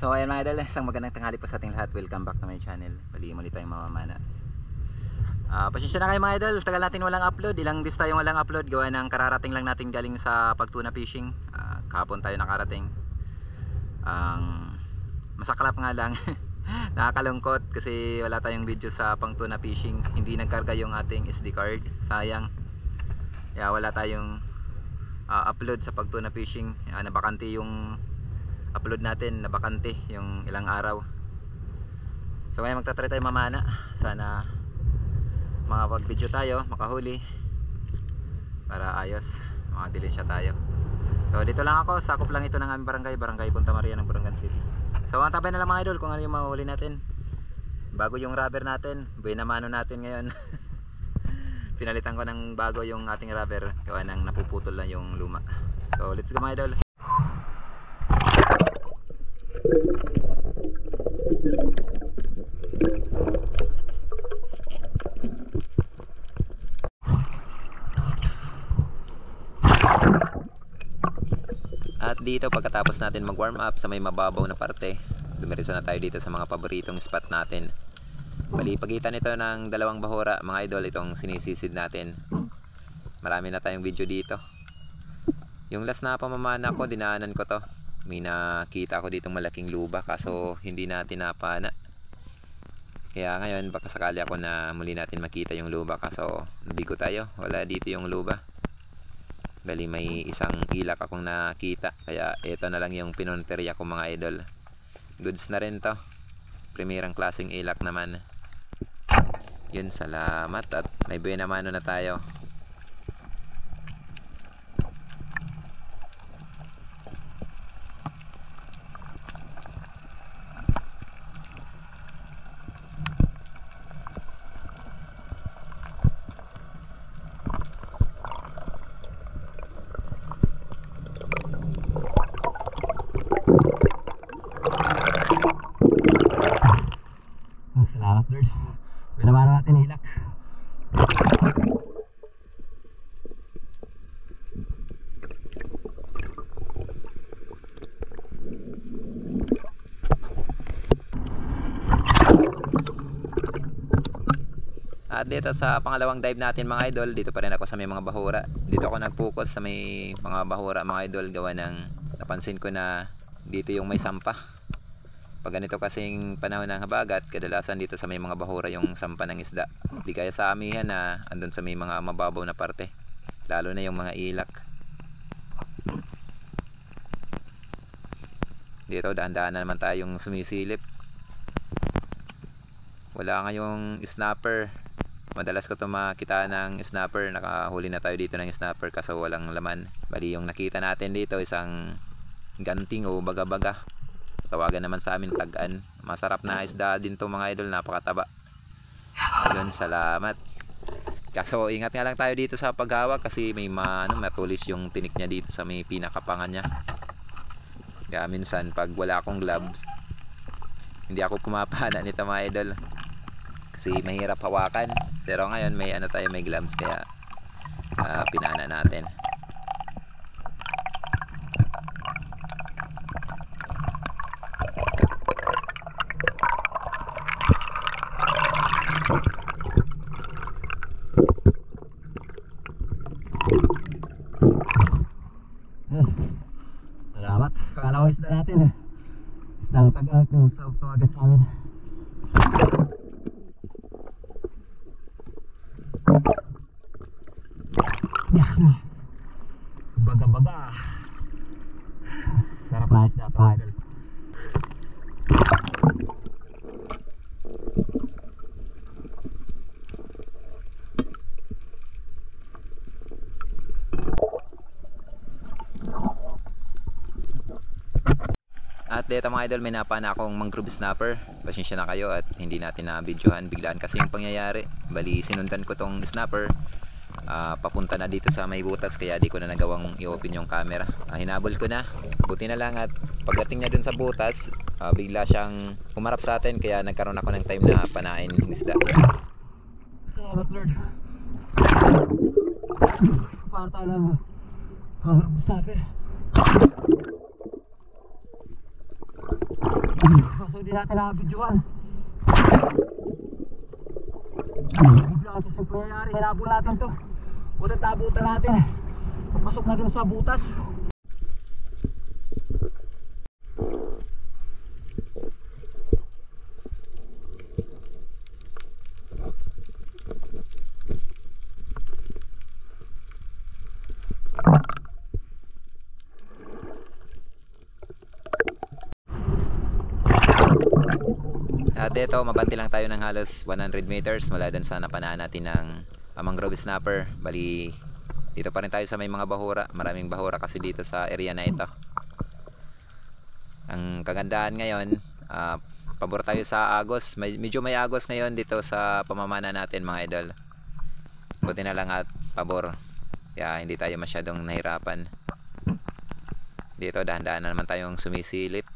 So ayan mga idol, isang magandang tanghali po sa ating lahat. Welcome back to my channel. Muli tayong mamamanas. Pasensya na kayo mga idol, tagal natin walang upload. Ilang days tayong walang upload. Gawa ng kararating lang natin galing sa pagtuna fishing. Kahapon tayo nakarating. Masaklap nga lang. Nakakalungkot kasi wala tayong video sa pangtuna fishing. Hindi nagkarga yung ating SD card. Sayang. Kaya wala tayong upload sa pagtuna fishing. Nabakante yung upload natin, nabakante yung ilang araw. So ngayon magtatry tayo mamana. Sana makapag video tayo, makahuli para ayos, makadilinsya tayo. So dito lang ako, sakop lang ito ng aming barangay Punta Maria ng Borongan City. So antabay na lang mga idol kung ano yung mahuli natin. Bago yung rubber natin, buena mano natin ngayon. Pinalitan ko ng bago yung ating rubber, gawa nang napuputol lang yung luma. So let's go mga idol. At dito pagkatapos natin mag warm up sa may mababaw na parte, dumiretso na tayo dito sa mga paboritong spot natin. Bali pagitan ito ng dalawang bahura mga idol, itong sinisisid natin. Marami na tayong video dito. Yung last na pamamana ko, dinaanan ko to. May nakita ko ditong malaking luba kaso hindi natin napana. Kaya ngayon baka sakali ako na muli natin makita yung luba kaso nabigo tayo, wala dito yung luba. Bali may isang ilak akong nakita, kaya ito na lang yung pinunterya ko mga idol. Goods na rin to, primerang klaseng ilak naman. Yun, salamat at may buena mano na tayo. Salamat Lord, pinamana natin ilak. At dito sa pangalawang dive natin mga idol, dito pa rin ako sa may mga bahura. Dito ako nag-focus sa may mga bahura mga idol, gawa ng napansin ko na dito yung may sampah. Pag ganito kasing panahon ng habagat, kadalasan dito sa may mga bahura yung sampa ng isda. Di kaya sa amihan na andun sa may mga mababaw na parte, lalo na yung mga ilak. Dito dahan-dahan na naman tayong sumisilip. Wala nga yung snapper. Madalas ko ito makita ng snapper. Nakahuli na tayo dito ng snapper kaso walang laman. Bali yung nakita natin dito isang ganting o baga-baga. Tawagan naman sa amin tagaan. Masarap na isda din to mga idol, napakataba. Yun, salamat. Kaso ingat nga lang tayo dito sa paghawak kasi may matulis yung tinik niya dito sa may pinakapangan niya. Kaya minsan pag wala akong gloves, hindi ako pumapana nito mga idol. Kasi mahirap hawakan. Pero ngayon may may gloves kaya pinana natin. Salamat. Kalawis na natin. Isang tagal kung sa tawagan sa amin. Baga-baga. Sarap na isda ito idol. At dito mga idol, may napana akong mangrove snapper. Pasensya na kayo at hindi natin na-videohan, biglaan kasi yung pangyayari. Bali sinundan ko tong snapper papunta na dito sa may butas, kaya di ko na nagawang i-open yung camera. Hinabol ko na, buti na lang at pagdating niya dun sa butas, bigla siyang humarap sa atin, kaya nagkaroon ako ng time na panain yung isda. Salamat Lord. Paano tayo lang mangrove snapper. natin na videoan. Bigla natin sa pangyayari, hinabol natin to. Buti tabutan natin. Papasok na dun sa butas. At dito, mabanti lang tayo ng halos 100 meters mula dun sa napanaan natin ng mangrove snapper. Bali, dito pa rin tayo sa may mga bahura. Maraming bahura kasi dito sa area na ito. Ang kagandahan ngayon, pabor tayo sa agos. Medyo may agos ngayon dito sa pamamana natin mga idol. Buti na lang at pabor. Kaya hindi tayo masyadong nahirapan. Dito dahan-dahan na naman tayong sumisilip.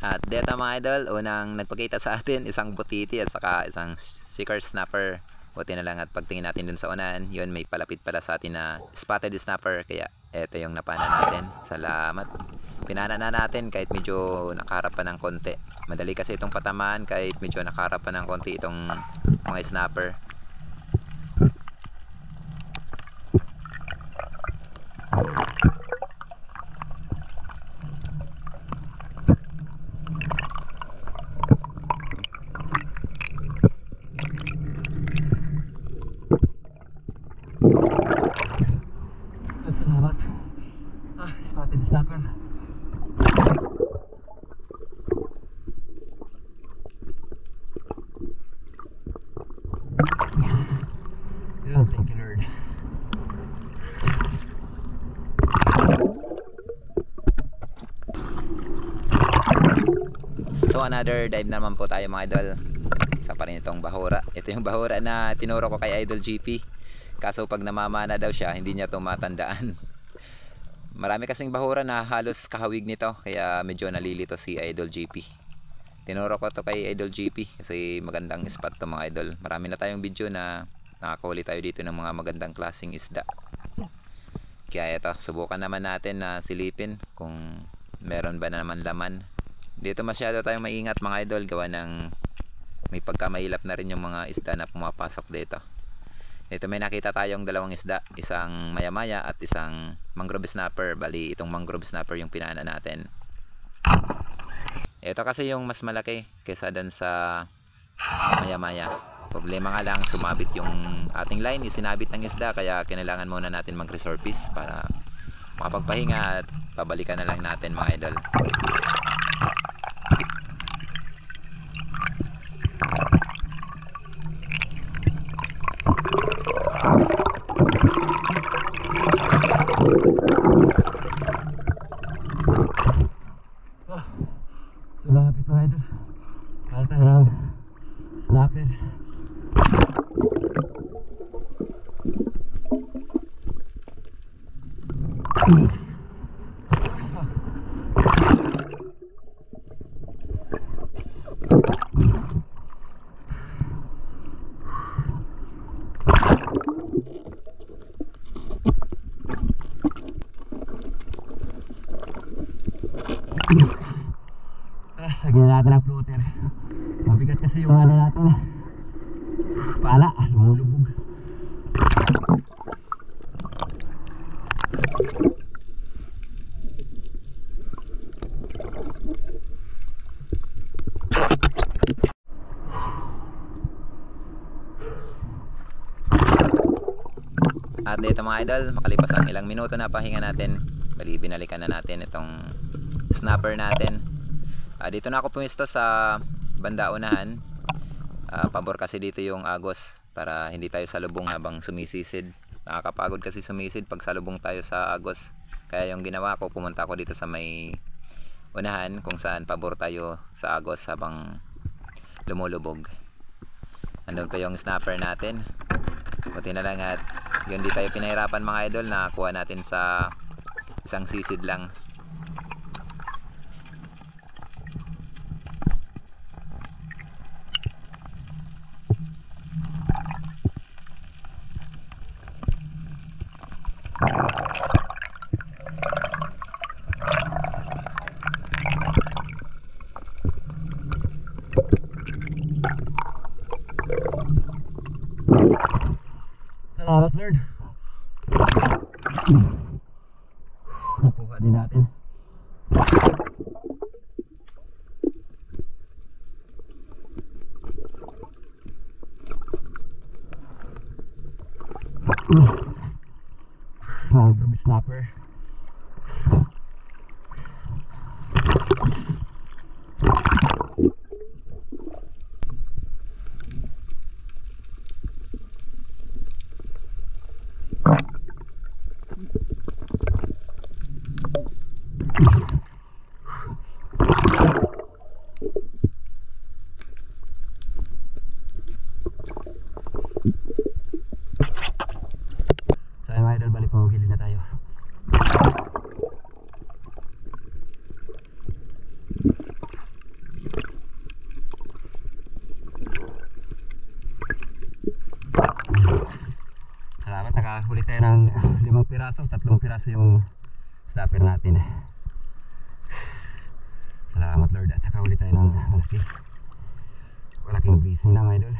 At dito mga idol, unang nagpakita sa atin isang butiti at saka isang seeker snapper. Buti na lang at pagtingin natin dun sa unahan, yun may palapit pala sa atin na spotted snapper. Kaya eto yung napana natin. Salamat. Pinana na natin kahit medyo nakaharap pa ng konti. Madali kasi itong patamaan kahit medyo nakaharap pa ng konti itong mga snapper. Salamat. Spotted snapper. Yeah, thank you Lord. So another dive naman po tayo mga idol. Isa pa rin itong bahura. Ito yung bahura na tinuro ko kay Idol GP. Kaso pag namamana daw siya, hindi niya tumatandaan. Marami kasing bahura na halos kahawig nito, kaya medyo nalilito si Idol GP. Tinuro ko to kay Idol GP kasi magandang spot to mga idol. Marami na tayong video na nakakahuli tayo dito ng mga magandang klaseng isda. Kaya ito, subukan naman natin na silipin kung meron ba naman laman. Dito masyado tayong maingat mga idol, gawa ng may pagkamailap na rin yung mga isda na pumapasok dito. Ito may nakita tayong dalawang isda, isang maya-maya at isang mangrove snapper. Bali itong mangrove snapper yung pinana natin. Ito kasi yung mas malaki kaysa dun sa maya-maya. Problema nga lang, sumabit yung ating line, isinabit ng isda, kaya kailangan muna natin mag-resurface para makapagpahinga at pabalikan na lang natin mga idol. Sumabit mga idol. Kala tayo ng snapper. Lagyan natin ang floater. Mabigat kasi yung ano natin. Pala, lumulubog. At dito mga idol, makalipas ang ilang minuto na pahinga natin, bali binalikan na natin itong snapper natin. Dito na ako pumisto sa banda unahan. Pabor kasi dito yung agos para hindi tayo salubong habang sumisisid. Nakakapagod kasi sumisid pag salubong tayo sa agos. Kaya yung ginawa ko, pumunta ako dito sa may unahan kung saan pabor tayo sa agos habang lumulubog. Andun pa yung snapper natin. Buti na lang at yun, di tayo pinahirapan mga idol, nakakuha natin sa isang sisid lang. Lord. Nakuha din natin. Grabe snapper. Sa mga idol, balik pamagilid na tayo. Salamat, nakahuli tayo ng 5 piraso, 3 piraso yung snapper natin. Salamat Lord, at nakahuli tayo ng malaking blessing na mga idol.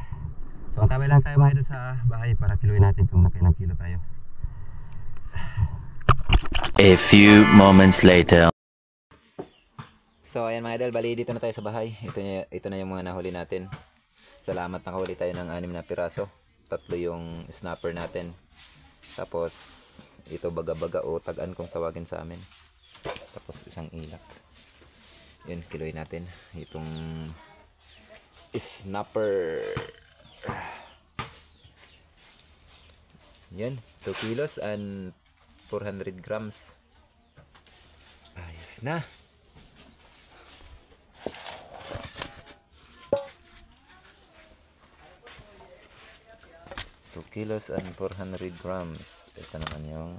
So antabay lang tayo mga idol sa bahay para kiluin natin kung nakailang kilo tayo. A few moments later. So ayan mga idol, bali dito na tayo sa bahay. Ito na yung mga nahuli natin. Salamat, nakahuli tayo ng 6 na piraso. 3 yung snapper natin. Tapos ito baga-baga o tagaan kung tawagin sa amin. Tapos isang ilak. Yun, kiloy natin itong snapper. Yan, 2 kilos and 400 grams. Ayos na. Kilos and 400 grams. Ito naman yung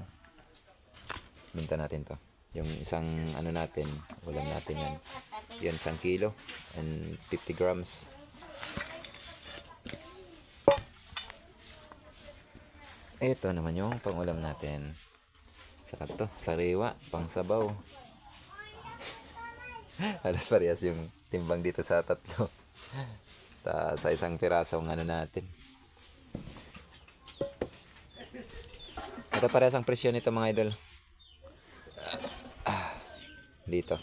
binta natin to. Yung isang ano natin, ulam natin yan. Yan, 1 kilo and 50 grams. Ito naman yung pangulam natin. Sarap to, sariwa, pang sabaw. Alas parehas yung timbang dito sa 3. Sa 1 piraso ng ano natin. Ito parehas ang presyo nito mga idol. Dito.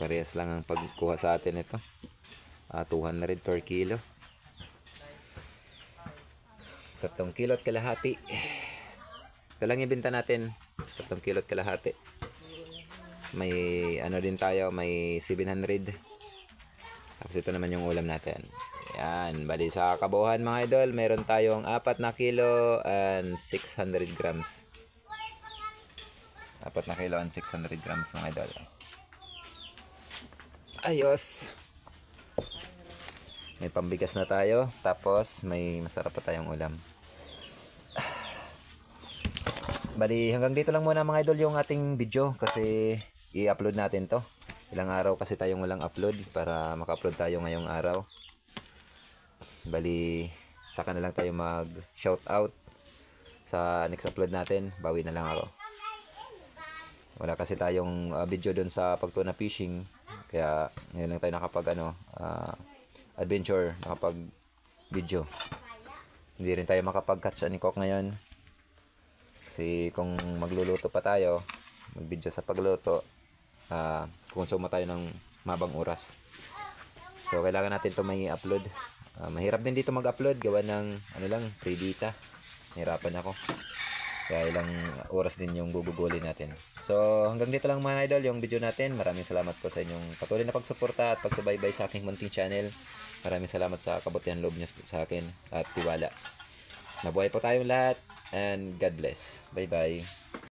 Parehas lang ang pagkuha sa atin ito. 200 per kilo. 3 kilo at kalahati. Ito lang ibenta natin. 3 kilo at kalahati. May ano din tayo, may 700. Tapos ito naman yung ulam natin. Yan, bali sa kabuuan mga idol, meron tayong 4 na kilo and 600 grams. 4 na kilo and 600 grams mga idol. Ayos. May pambigas na tayo, tapos may masarap pa tayong ulam. Bali hanggang dito lang muna mga idol yung ating video kasi i-upload natin to. Ilang araw kasi tayong walang upload para maka-upload tayo ngayong araw. Bali, saka na lang tayo mag shout out sa next upload natin. Bawi na lang ako. Wala kasi tayong video doon sa pagtuna fishing. Kaya ngayon lang tayo nakapag adventure, nakapag video. Hindi rin tayo makapag catch and cook ngayon. Kasi kung magluluto pa tayo, mag video sa pagluluto, konsumo tayo ng mabang oras. So kailangan natin to may upload. Mahirap din dito mag-upload gawa ng ano lang, free data. Nahirapan ako. Kaya ilang oras din yung gugugulin natin. So hanggang dito lang mga idol yung video natin. Maraming salamat po sa inyong patuloy na pagsuporta at pagsubaybay sa aking munting channel. Maraming salamat sa kabutihan loob niyo sa akin at tiwala. Mabuhay po tayong lahat and God bless. Bye bye.